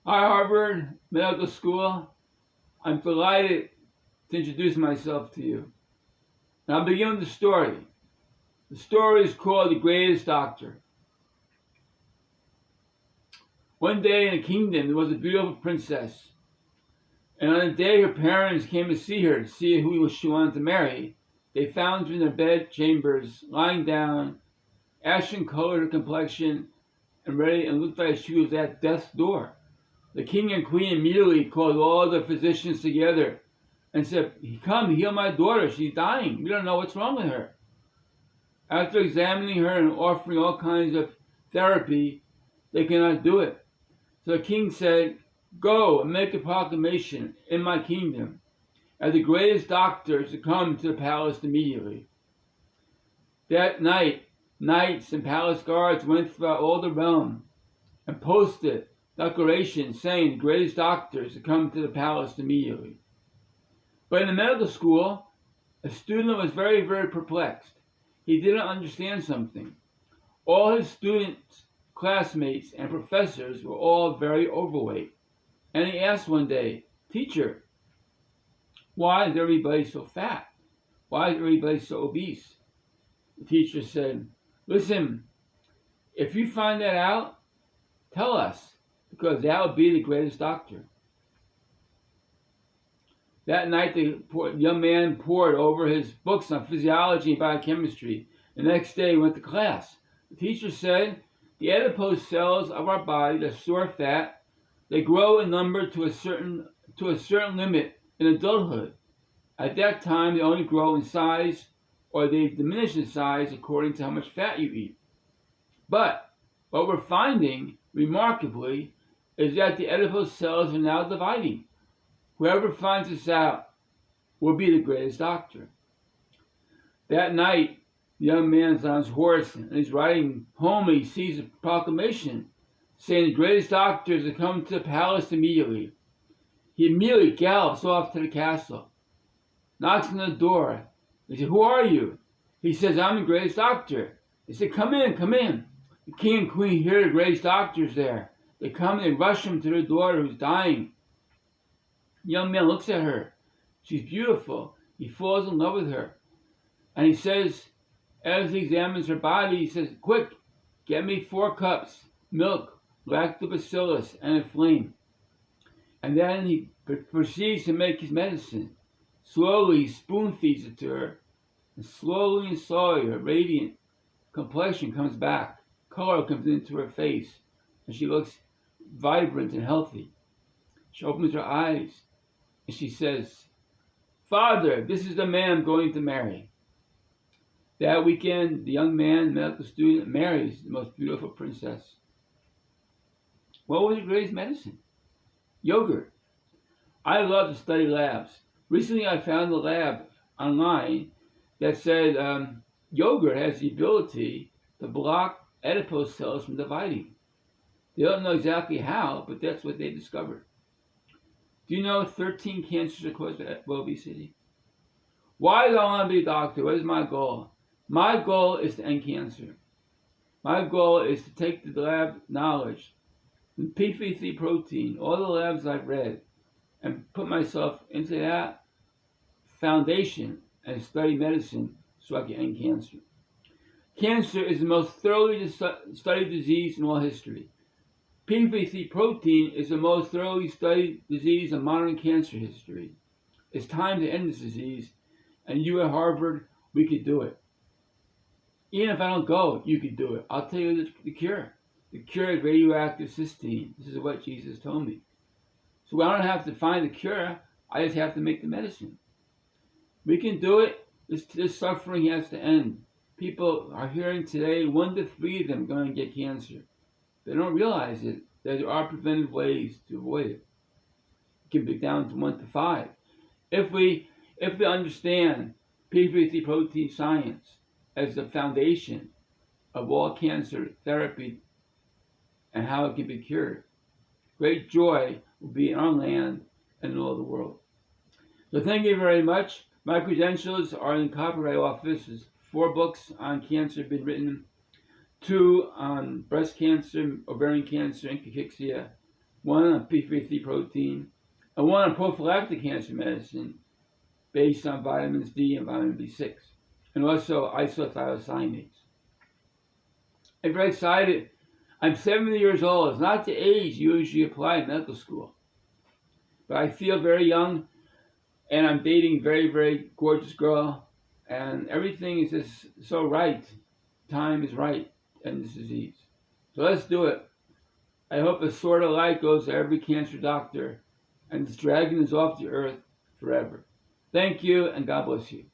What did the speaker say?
Hi, Harvard Medical School. I'm delighted to introduce myself to you. And I'll begin with the story. The story is called The Greatest Doctor. One day in a kingdom, there was a beautiful princess. And on the day her parents came to see her, to see who she wanted to marry, they found her in their bed chambers, lying down, ashen colored complexion, and ready, and looked like she was at death's door. The king and queen immediately called all the physicians together and said, "Come, heal my daughter. She's dying. We don't know what's wrong with her." After examining her and offering all kinds of therapy, they cannot do it. So the king said, "Go and make a proclamation in my kingdom as the greatest doctors to come to the palace immediately." That night, knights and palace guards went throughout all the realm and posted declarations saying the greatest doctors to come to the palace immediately. But in the medical school, a student was very, very perplexed. He didn't understand something. All his students, classmates, and professors were all very overweight. And he asked one day, "Teacher, why is everybody so fat? Why is everybody so obese?" The teacher said, "Listen, if you find that out, tell us, because that would be the greatest doctor." That night, the young man pored over his books on physiology and biochemistry. The next day, he went to class. The teacher said, "The adipose cells of our body that store fat, they grow in number to a certain limit in adulthood. At that time, they only grow in size, or they diminish in size according to how much fat you eat. But what we're finding, remarkably, is that the adipose cells are now dividing. Whoever finds this out will be the greatest doctor." That night, the young man's on his horse and he's riding home and he sees a proclamation saying the greatest doctor is to come to the palace immediately. He immediately gallops off to the castle, knocks on the door. They say, "Who are you?" He says, "I'm the greatest doctor." They say, "Come in, come in." The king and queen hear the greatest doctor's there. They come and they rush him to their daughter who's dying. The young man looks at her. She's beautiful. He falls in love with her. And he says, as he examines her body, he says, "Quick, get me 4 cups, milk, lactobacillus, and a flame." And then he proceeds to make his medicine. Slowly, he spoon feeds it to her. And slowly and slowly, her radiant complexion comes back. Color comes into her face. And she looks vibrant and healthy. She opens her eyes. And she says, "Father, this is the man I'm going to marry." That weekend, the young man, medical student, marries the most beautiful princess. What was the greatest medicine? Yogurt. I love to study labs. Recently, I found a lab online that said yogurt has the ability to block adipose cells from dividing. They don't know exactly how, but that's what they discovered. Do you know 13 cancers are caused by obesity? Why do I want to be a doctor? What is my goal? My goal is to end cancer. My goal is to take the lab knowledge, the p53 protein, all the labs I've read, and put myself into that foundation and study medicine so I can end cancer. Cancer is the most thoroughly studied disease in all history. p53 protein is the most thoroughly studied disease in modern cancer history. It's time to end this disease, and you at Harvard, we could do it. Even if I don't go, you could do it. I'll tell you the cure. The cure is radioactive cysteine. This is what Jesus told me. So I don't have to find the cure. I just have to make the medicine. We can do it. This suffering has to end. People are hearing today 1 to 3 of them are going to get cancer. They don't realize it. That there are preventive ways to avoid it. It can be down to 1 to 5. If we understand p53 protein science as the foundation of all cancer therapy and how it can be cured, great joy will be in our land and in all the world. So thank you very much. My credentials are in the Copyright Office. There's 4 books on cancer have been written, 2 on breast cancer, ovarian cancer, and cachexia, one on p53 protein, and one on prophylactic cancer medicine based on vitamins D and vitamin B6, and also isothiocyanates. I'm very excited. I'm 70 years old. It's not the age you usually apply in medical school. But I feel very young, and I'm dating a very, very gorgeous girl, and everything is just so right. Time is right in this disease. So let's do it. I hope a sword of light goes to every cancer doctor, and this dragon is off the earth forever. Thank you, and God bless you.